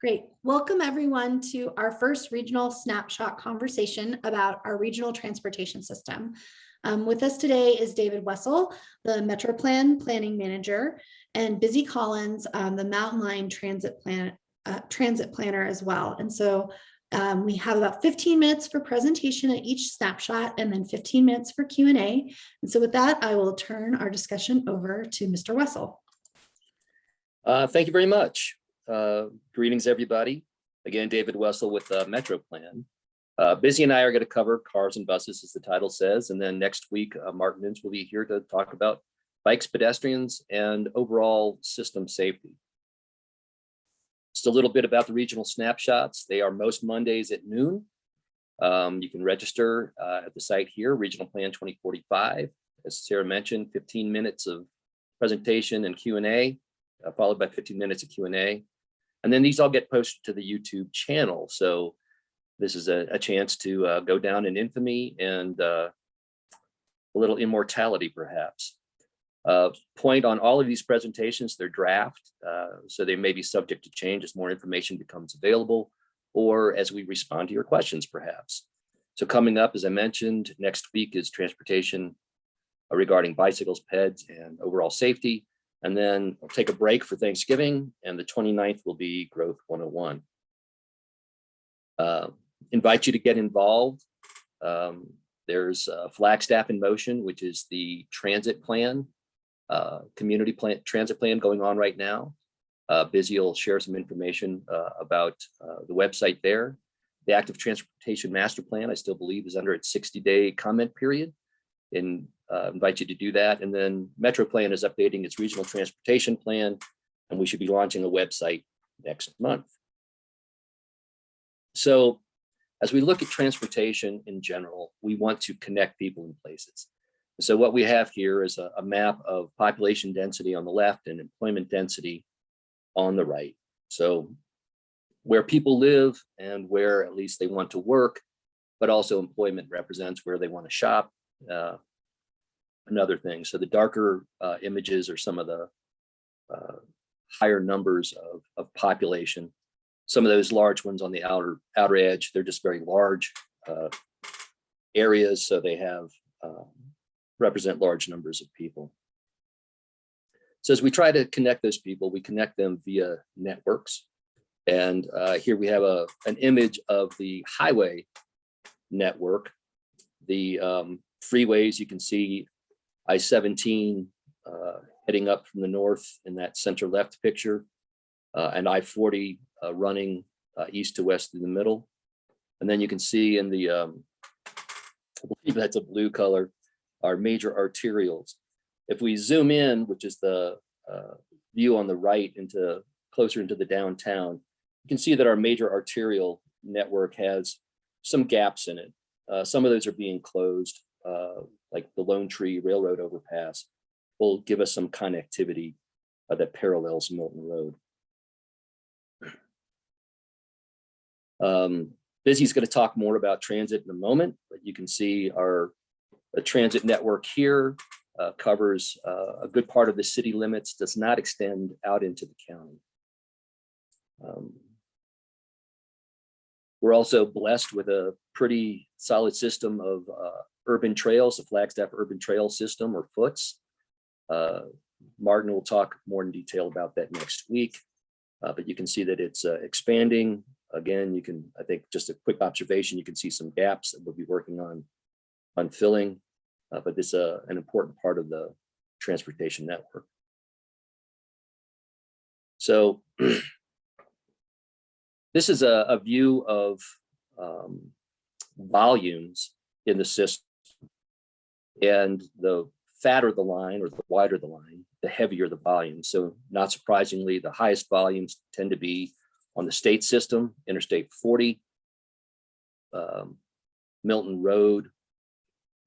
Great. Welcome everyone to our first regional snapshot conversation about our regional transportation system. With us today is David Wessel, the Metro Plan Planning Manager, and Busy Collins, the Mountain Line Transit Planner as well. And so we have about 15 minutes for presentation at each snapshot and then 15 minutes for Q&A. And so with that, I will turn our discussion over to Mr. Wessel. Thank you very much. Greetings, everybody. Again, David Wessel with Metro Plan. Busy and I are going to cover cars and buses, as the title says, and then next week, Martin Mintz will be here to talk about bikes, pedestrians, and overall system safety. Just a little bit about the regional snapshots. They are most Mondays at noon. You can register at the site here, Regional Plan 2045. As Sarah mentioned, 15 minutes of presentation and Q&A, followed by 15 minutes of Q&A. And then these all get posted to the YouTube channel. So this is a chance to go down in infamy and a little immortality, perhaps. Point on all of these presentations, they're draft, so they may be subject to change as more information becomes available or as we respond to your questions, perhaps. So coming up, as I mentioned, next week is transportation regarding bicycles, peds, and overall safety. And then I'll take a break for Thanksgiving, and the 29th will be Growth 101. Invite you to get involved. There's Flagstaff in Motion, which is the transit plan, community plan, transit plan going on right now. Busy will share some information about the website there. The Active Transportation Master Plan, I still believe, is under its 60-day comment period. And invite you to do that. And then Metro Plan is updating its regional transportation plan, and we should be launching a website next month. So as we look at transportation in general, we want to connect people in places. So what we have here is a map of population density on the left and employment density on the right. So where people live and where at least they want to work, but also employment represents where they want to shop. Another thing. So the darker images are some of the higher numbers of population. Some of those large ones on the outer edge, they're just very large areas. So they have represent large numbers of people. So as we try to connect those people, we connect them via networks. And here we have an image of the highway network. The freeways, you can see I-17 heading up from the north in that center left picture, and I-40 running east to west in the middle. And then you can see in the, I believe that's a blue color, our major arterials. If we zoom in, which is the view on the right closer into the downtown, you can see that our major arterial network has some gaps in it. Some of those are being closed. Like the Lone Tree Railroad overpass will give us some connectivity that parallels Milton Road. Busy's going to talk more about transit in a moment, but you can see our transit network here covers a good part of the city limits, does not extend out into the county. We're also blessed with a pretty solid system of urban trails, the Flagstaff Urban Trail System, or FOOTS. Martin will talk more in detail about that next week, but you can see that it's expanding. Again, you can, I think, just a quick observation, you can see some gaps that we'll be working on filling, but this is an important part of the transportation network. So this is a view of volumes in the system. And the fatter the line or the wider the line, the heavier the volume. So not surprisingly, the highest volumes tend to be on the state system, Interstate 40, Milton Road,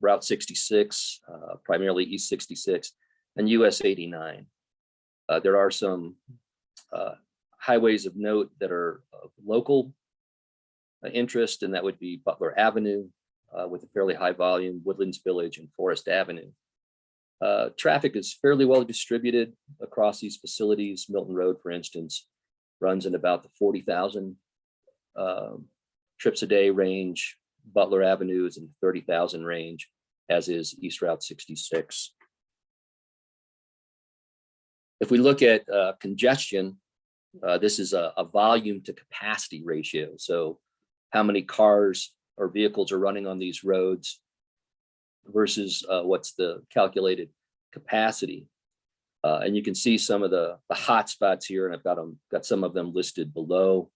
Route 66, primarily East 66, and US 89. There are some highways of note that are of local interest, and that would be Butler Avenue, with a fairly high volume, Woodlands Village, and Forest Avenue. Traffic is fairly well distributed across these facilities. Milton Road, for instance, runs in about the 40,000 trips a day range. Butler Avenue is in 30,000 range, as is East Route 66. If we look at congestion, this is a volume to capacity ratio. So how many cars or vehicles are running on these roads versus what's the calculated capacity. And you can see some of the hot spots here, and I've got some of them listed below.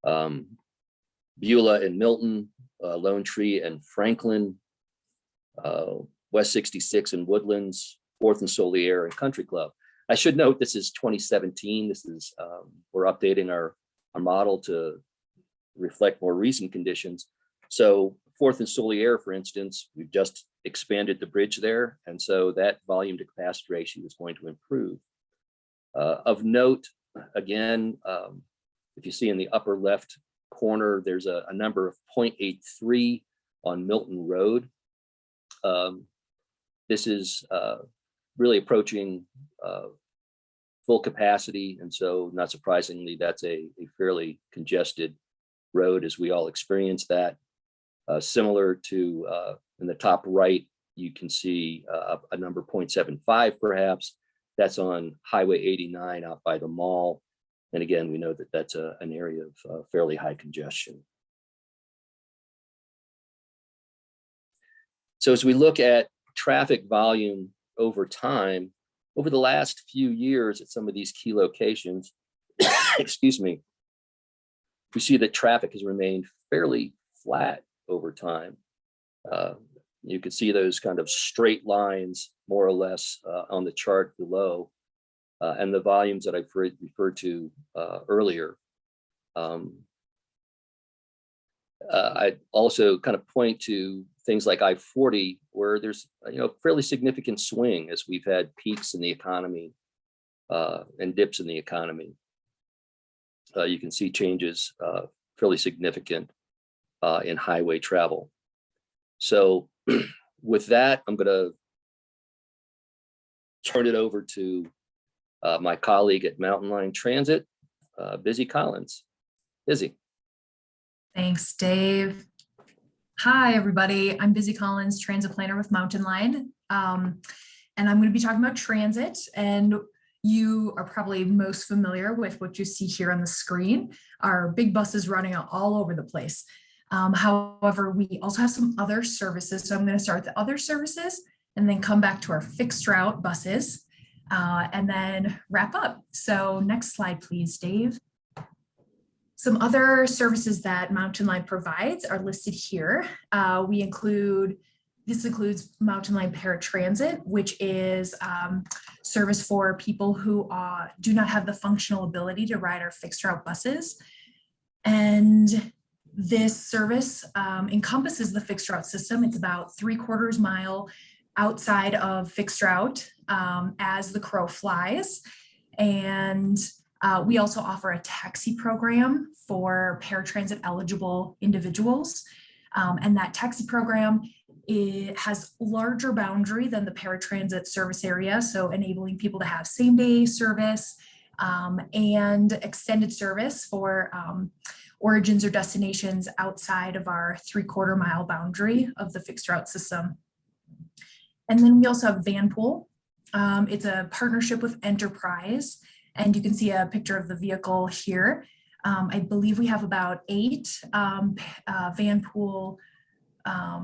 Beulah and Milton, Lone Tree and Franklin, West 66 and Woodlands, 4th and Solier and Country Club. I should note this is 2017. This is we're updating our model to reflect more recent conditions. So 4th and Solier, for instance, we've just expanded the bridge there, and so that volume to capacity ratio is going to improve. Of note, again, if you see in the upper left corner, there's a number of 0.83 on Milton Road. This is really approaching full capacity, and so not surprisingly, that's a fairly congested road, as we all experience that. Similar to in the top right, you can see a number 0.75 perhaps. That's on Highway 89 out by the mall. And again, we know that that's an area of fairly high congestion. So as we look at traffic volume over time, over the last few years at some of these key locations, excuse me, we see that traffic has remained fairly flat over time. You can see those kind of straight lines more or less on the chart below, and the volumes that I've referred to earlier. I also kind of point to things like I-40, where there's fairly significant swing as we've had peaks in the economy and dips in the economy. You can see changes fairly significant in highway travel. So with that, I'm going to turn it over to my colleague at Mountain Line Transit, Busy Collins. Busy. Thanks, Dave. Hi, everybody. I'm Busy Collins, transit planner with Mountain Line. And I'm going to be talking about transit. And you are probably most familiar with what you see here on the screen, our big buses running all over the place. However, we also have some other services. So I'm going to start with the other services and then come back to our fixed route buses and then wrap up. So next slide, please, Dave. Some other services that Mountain Line provides are listed here. This includes Mountain Line Paratransit, which is service for people who do not have the functional ability to ride our fixed route buses. And this service encompasses the fixed route system. It's about 3/4 mile outside of fixed route as the crow flies. And we also offer a taxi program for paratransit eligible individuals. And that taxi program, it has larger boundary than the paratransit service area, so enabling people to have same day service and extended service for origins or destinations outside of our 3/4 mile boundary of the fixed route system. And then we also have Vanpool. It's a partnership with Enterprise, and you can see a picture of the vehicle here. I believe we have about 8 Vanpool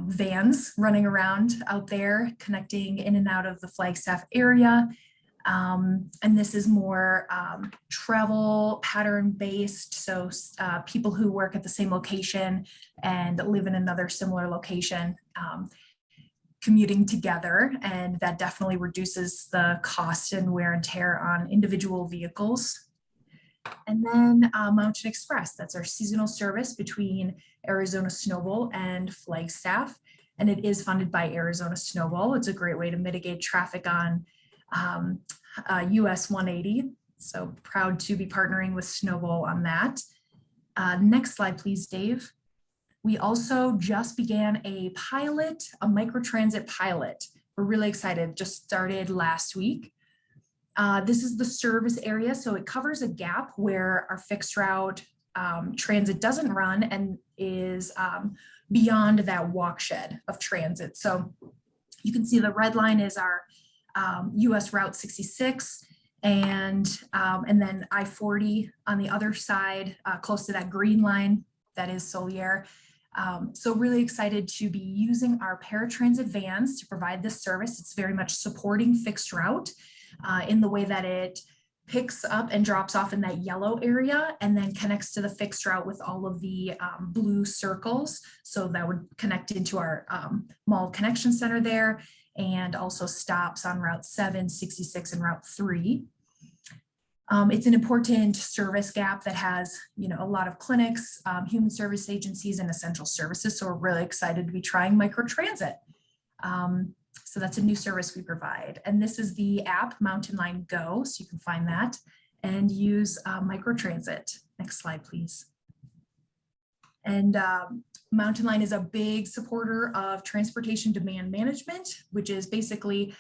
vans running around out there, connecting in and out of the Flagstaff area. And this is more travel pattern based. So people who work at the same location and live in another similar location, commuting together, and that definitely reduces the cost and wear and tear on individual vehicles. And then Mountain Express, that's our seasonal service between Arizona Snowball and Flagstaff, and it is funded by Arizona Snowball. It's a great way to mitigate traffic on US 180. So proud to be partnering with Snowball on that. Next slide, please, Dave. We also just began a pilot, a microtransit pilot. We're really excited, just started last week. This is the service area, so it covers a gap where our fixed route transit doesn't run and is beyond that walkshed of transit. So you can see the red line is our US Route 66, and then I-40 on the other side, close to that green line, that is Solier. So really excited to be using our paratransit vans to provide this service. It's very much supporting fixed route in the way that it picks up and drops off in that yellow area and then connects to the fixed route with all of the blue circles. So that would connect into our mall connection center there, and also stops on Route 7, 66, and Route 3. It's an important service gap that has, a lot of clinics, human service agencies, and essential services. So we're really excited to be trying microtransit. So that's a new service we provide. And this is the app, Mountain Line Go, so you can find that and use microtransit. Next slide, please. And Mountain Line is a big supporter of transportation demand management, which is basically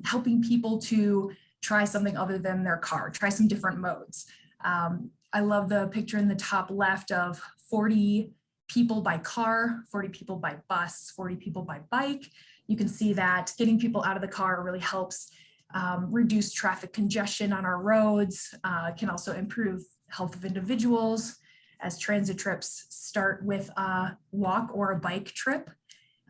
helping people to try something other than their car, try some different modes. I love the picture in the top left of 40 people by car, 40 people by bus, 40 people by bike. You can see that getting people out of the car really helps reduce traffic congestion on our roads, can also improve health of individuals, as transit trips start with a walk or a bike trip.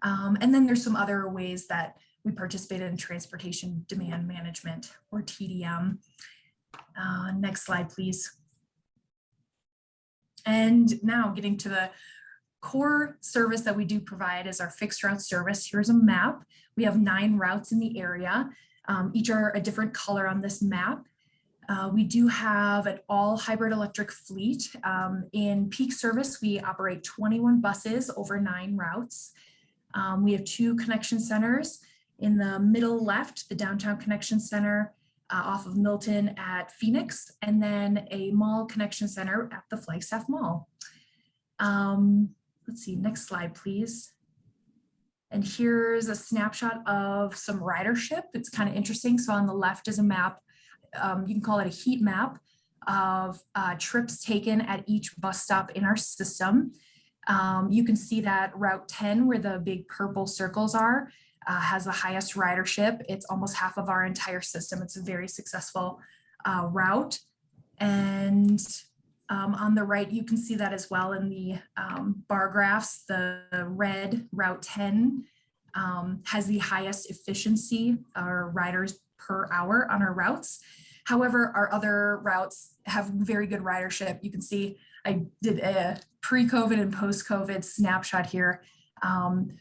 And then there's some other ways that we participate in transportation demand management, or TDM. Next slide, please. And now getting to the core service that we do provide is our fixed route service. Here's a map. We have 9 routes in the area. Each are a different color on this map. We do have an all hybrid electric fleet. In peak service, we operate 21 buses over 9 routes. We have 2 connection centers. In the middle left, the downtown connection center off of Milton at Phoenix, and then a mall connection center at the Flagstaff Mall. Let's see, next slide, please. And here's a snapshot of some ridership. It's kind of interesting. So on the left is a map. You can call it a heat map of trips taken at each bus stop in our system. You can see that Route 10, where the big purple circles are, has the highest ridership. It's almost half of our entire system. It's a very successful route. And on the right, you can see that as well in the bar graphs. The red Route 10 has the highest efficiency, or riders per hour on our routes. However, our other routes have very good ridership. You can see I did a pre-COVID and post-COVID snapshot here.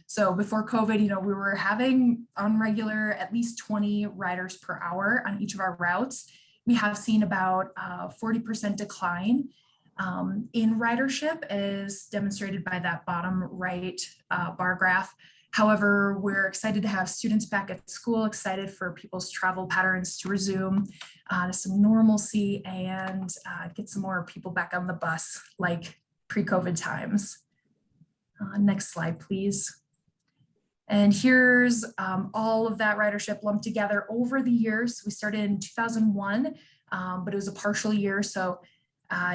So before COVID, we were having on regular at least 20 riders per hour on each of our routes. We have seen about 40% decline in ridership, as demonstrated by that bottom right bar graph. However, we're excited to have students back at school, excited for people's travel patterns to resume to some normalcy, and get some more people back on the bus like pre-COVID times. Next slide, please. And here's all of that ridership lumped together over the years. We started in 2001, but it was a partial year. So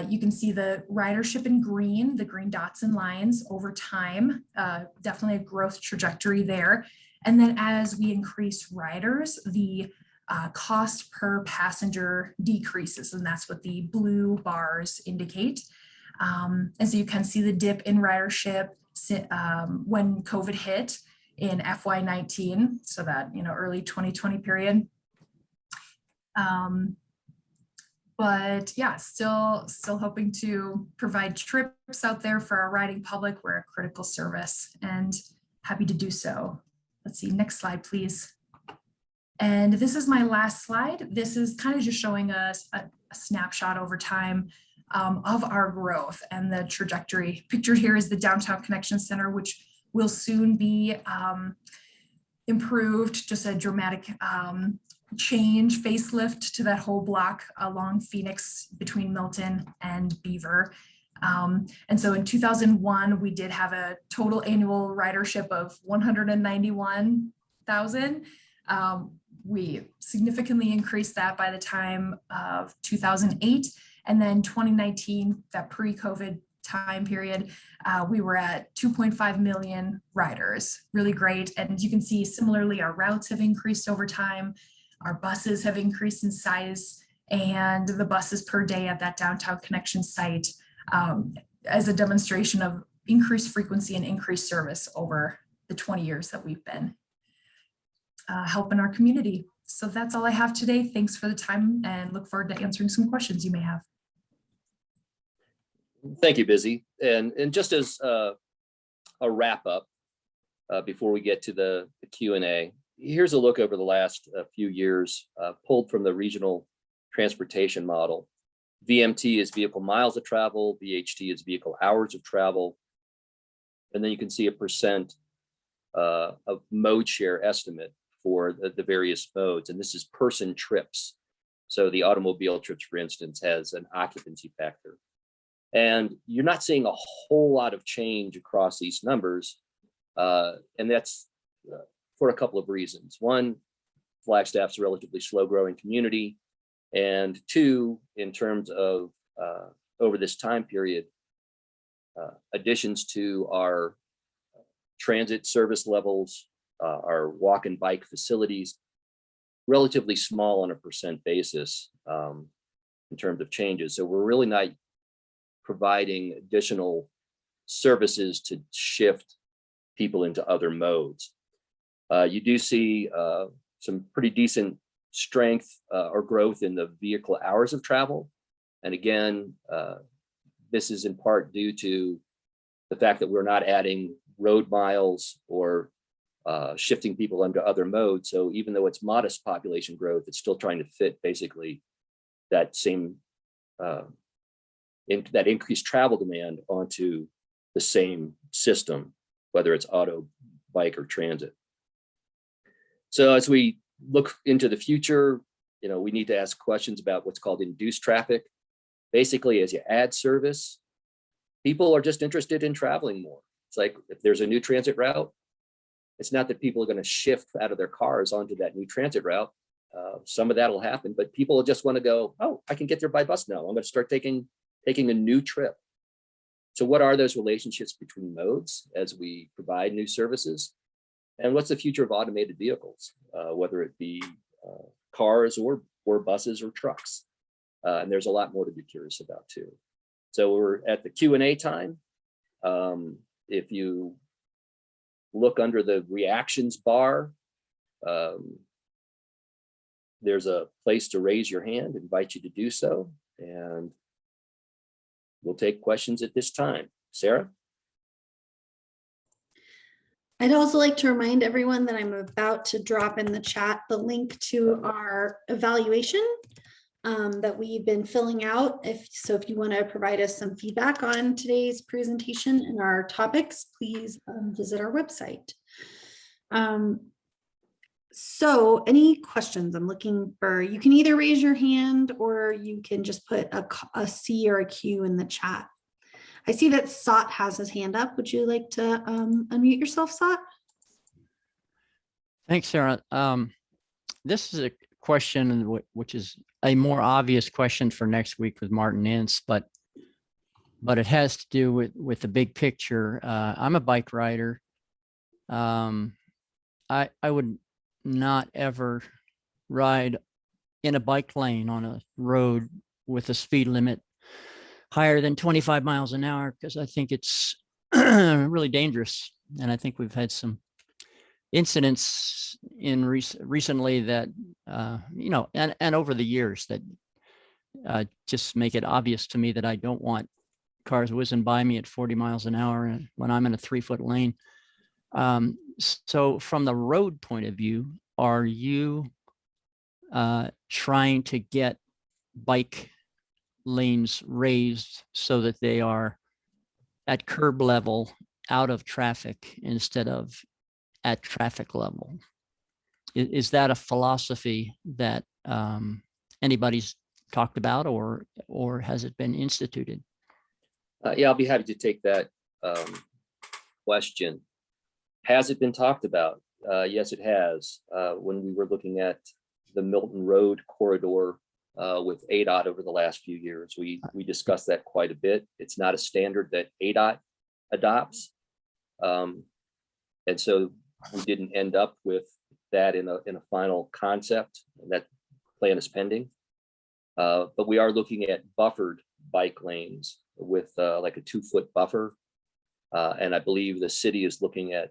you can see the ridership in green, the green dots and lines over time, definitely a growth trajectory there. And then as we increase riders, the cost per passenger decreases, and that's what the blue bars indicate. As you can see, the dip in ridership when COVID hit in FY19, so that early 2020 period. But yeah, still hoping to provide trips out there for our riding public. We're a critical service and happy to do so. Let's see, next slide, please. And this is my last slide. This is kind of just showing us a snapshot over time of our growth and the trajectory. Pictured here is the downtown connection center, which will soon be improved, just a dramatic change, facelift to that whole block along Phoenix between Milton and Beaver. And so in 2001, we did have a total annual ridership of 191,000. we significantly increased that by the time of 2008. And then 2019, that pre-COVID time period, we were at 2.5 million riders, really great. And you can see similarly, our routes have increased over time. Our buses have increased in size, and the buses per day at that downtown connection site as a demonstration of increased frequency and increased service over the 20 years that we've been helping our community. So that's all I have today. Thanks for the time and look forward to answering some questions you may have. Thank you, Busy. And just as a wrap up before we get to the Q&A, here's a look over the last few years pulled from the regional transportation model. VMT is vehicle miles of travel, VHT is vehicle hours of travel, and then you can see a percent of mode share estimate for the various modes, and this is person trips. So the automobile trips, for instance, has an occupancy factor. And you're not seeing a whole lot of change across these numbers, and that's for a couple of reasons. One, Flagstaff's a relatively slow-growing community, and two, in terms of over this time period, additions to our transit service levels, our walk and bike facilities, relatively small on a percent basis in terms of changes. So we're really not providing additional services to shift people into other modes. You do see some pretty decent strength or growth in the vehicle hours of travel. And again, this is in part due to the fact that we're not adding road miles or shifting people into other modes. So even though it's modest population growth, it's still trying to fit basically that same that increased travel demand onto the same system, whether it's auto, bike, or transit. So as we look into the future, we need to ask questions about what's called induced traffic. Basically, as you add service, people are just interested in traveling more. It's like if there's a new transit route, it's not that people are going to shift out of their cars onto that new transit route. Some of that will happen, but people just want to go, oh, I can get there by bus now. I'm going to start taking a new trip. So what are those relationships between modes as we provide new services? And what's the future of automated vehicles, whether it be cars or buses or trucks? And there's a lot more to be curious about too. So we're at the Q&A time. If you look under the reactions bar, there's a place to raise your hand, invite you to do so. And we'll take questions at this time. Sarah? I'd also like to remind everyone that I'm about to drop in the chat the link to our evaluation that we've been filling out. If you want to provide us some feedback on today's presentation and our topics, please visit our website. So any questions? I'm looking for, you can either raise your hand or you can just put a C or a Q in the chat. I see that Sot has his hand up. Would you like to unmute yourself, Sot? Thanks, Sarah. This is a question which is a more obvious question for next week with Martin Ince, but it has to do with the big picture. I'm a bike rider. I would not ever ride in a bike lane on a road with a speed limit higher than 25 miles an hour, because I think it's really dangerous. And I think we've had some incidents in recently that, and over the years that just make it obvious to me that I don't want cars whizzing by me at 40 miles an hour when I'm in a 3-foot lane. So from the road point of view, are you trying to get bike lanes raised so that they are at curb level out of traffic instead of at traffic level? Is that a philosophy that anybody's talked about, or has it been instituted? Yeah, I'll be happy to take that question. Has it been talked about? Yes, it has. When we were looking at the Milton Road corridor with ADOT over the last few years, we discussed that quite a bit. It's not a standard that ADOT adopts. And so we didn't end up with that in a final concept. That plan is pending. But we are looking at buffered bike lanes with like a 2-foot buffer. And I believe the city is looking at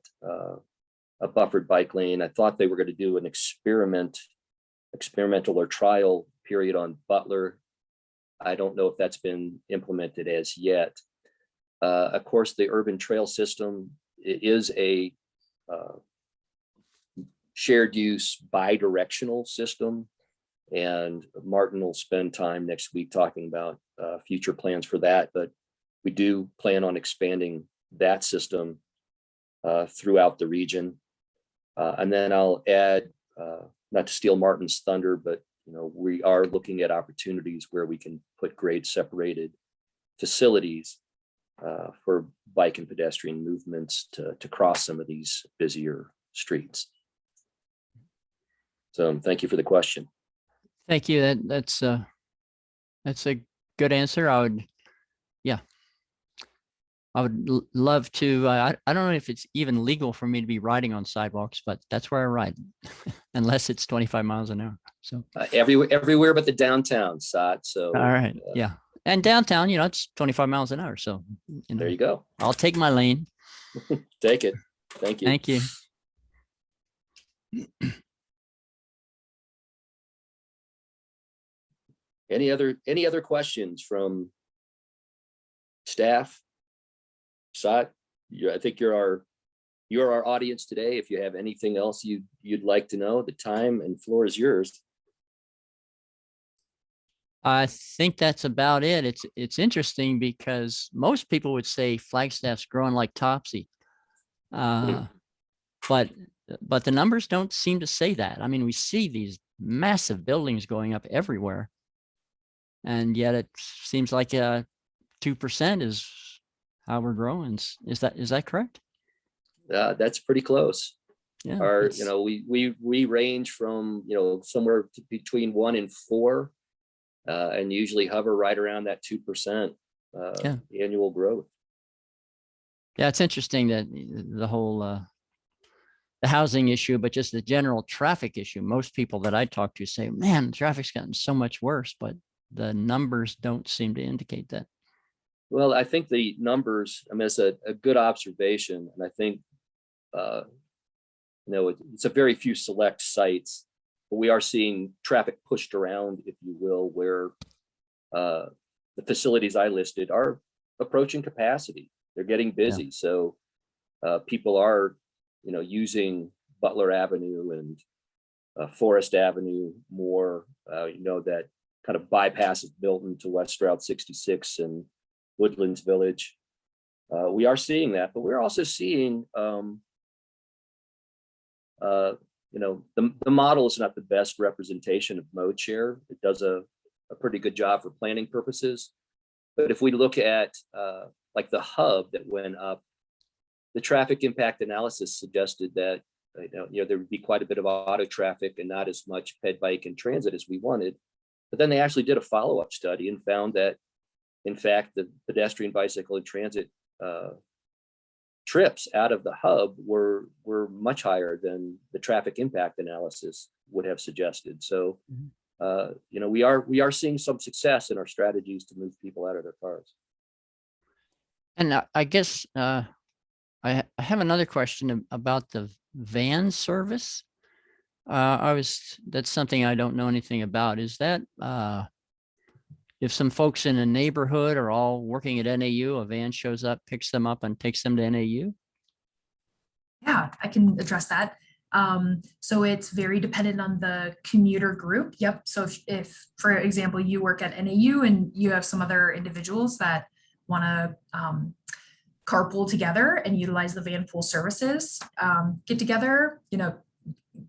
a buffered bike lane. I thought they were going to do an experimental or trial period on Butler. I don't know if that's been implemented as yet. Of course, the urban trail system is a shared use bi-directional system. And Martin will spend time next week talking about future plans for that. But we do plan on expanding that system throughout the region. And then I'll add, not to steal Martin's thunder, but we are looking at opportunities where we can put grade separated facilities for bike and pedestrian movements to cross some of these busier streets. So thank you for the question. Thank you. That's a good answer. I would love to. I don't know if it's even legal for me to be riding on sidewalks, but that's where I ride, unless it's 25 miles an hour. So everywhere but the downtown side. So all right, yeah, and downtown, it's 25 miles an hour. So there you go. I'll take my lane. Take it. Thank you. Thank you. Any other questions from staff? Sat, I think you're our audience today. If you have anything else you'd like to know, the time and floor is yours. I think that's about it. It's interesting because most people would say Flagstaff's growing like Topsy, but the numbers don't seem to say that. I mean, we see these massive buildings going up everywhere, and yet it seems like 2% is how we're growing. Is that correct? That's pretty close. Yeah. We range from somewhere between 1 and 4, and usually hover right around that 2% annual growth. Yeah, it's interesting that the whole the housing issue, but just the general traffic issue. Most people that I talk to say, "Man, traffic's gotten so much worse," but the numbers don't seem to indicate that. Well, I think the numbers, it's a good observation. And I think, it's a very few select sites, but we are seeing traffic pushed around, if you will, where the facilities I listed are approaching capacity. They're getting busy. Yeah. So people are, using Butler Avenue and Forest Avenue more, that kind of bypasses Milton to West Route 66 and Woodlands Village. We are seeing that, but we're also seeing, the model is not the best representation of mode share. It does a pretty good job for planning purposes. But if we look at like the hub that went up, the traffic impact analysis suggested that there would be quite a bit of auto traffic and not as much ped bike and transit as we wanted. But then they actually did a follow-up study and found that, in fact, the pedestrian, bicycle, and transit trips out of the hub were much higher than the traffic impact analysis would have suggested. So, we are seeing some success in our strategies to move people out of their cars. And I guess I have another question about the van service. That's something I don't know anything about. Is that if some folks in a neighborhood are all working at NAU, a van shows up, picks them up, and takes them to NAU? Yeah, I can address that. So it's very dependent on the commuter group. Yep. So if for example, you work at NAU and you have some other individuals that want to carpool together and utilize the van pool services, get together,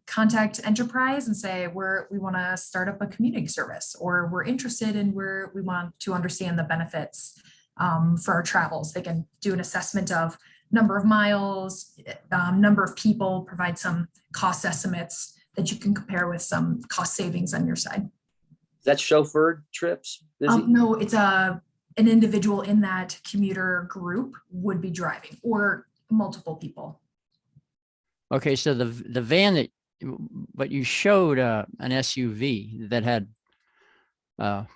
contact Enterprise and say, we want to start up a community service, or we're interested and we want to understand the benefits for our travels. They can do an assessment of number of miles, number of people, provide some cost estimates that you can compare with some cost savings on your side. Is that chauffeured trips? Busy? No, it's an individual in that commuter group would be driving, or multiple people. Okay, so the van that, but you showed an SUV that had, you know,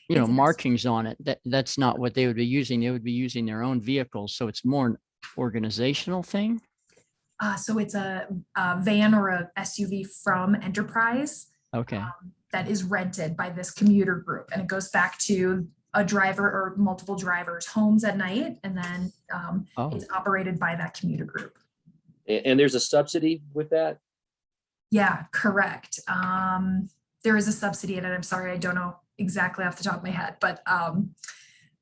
It's an markings on it. That's not what they would be using. They would be using their own vehicles. So it's more an organizational thing. So it's a van or a SUV from Enterprise Okay. that is rented by this commuter group, and it goes back to a driver or multiple drivers' homes at night, and then Oh, it's operated by that commuter group. And there's a subsidy with that? Yeah, correct. There is a subsidy in it. I'm sorry, I don't know exactly off the top of my head, but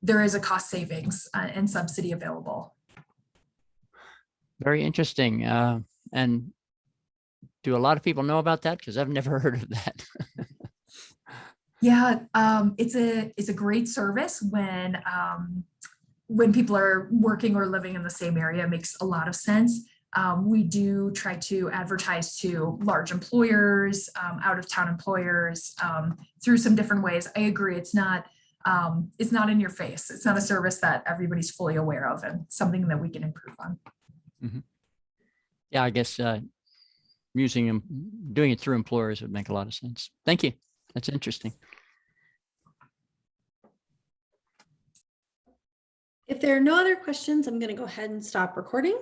there is a cost savings and subsidy available. very interesting. And do a lot of people know about that? Because I've never heard of that. Yeah, it's a great service when people are working or living in the same area. It makes a lot of sense. We do try to advertise to large employers, out of town employers, through some different ways. I agree, it's not in your face. It's not a service that everybody's fully aware of, and something that we can improve on. Yeah, I guess doing it through employers would make a lot of sense. Thank you. That's interesting. If there are no other questions, I'm going to go ahead and stop recording.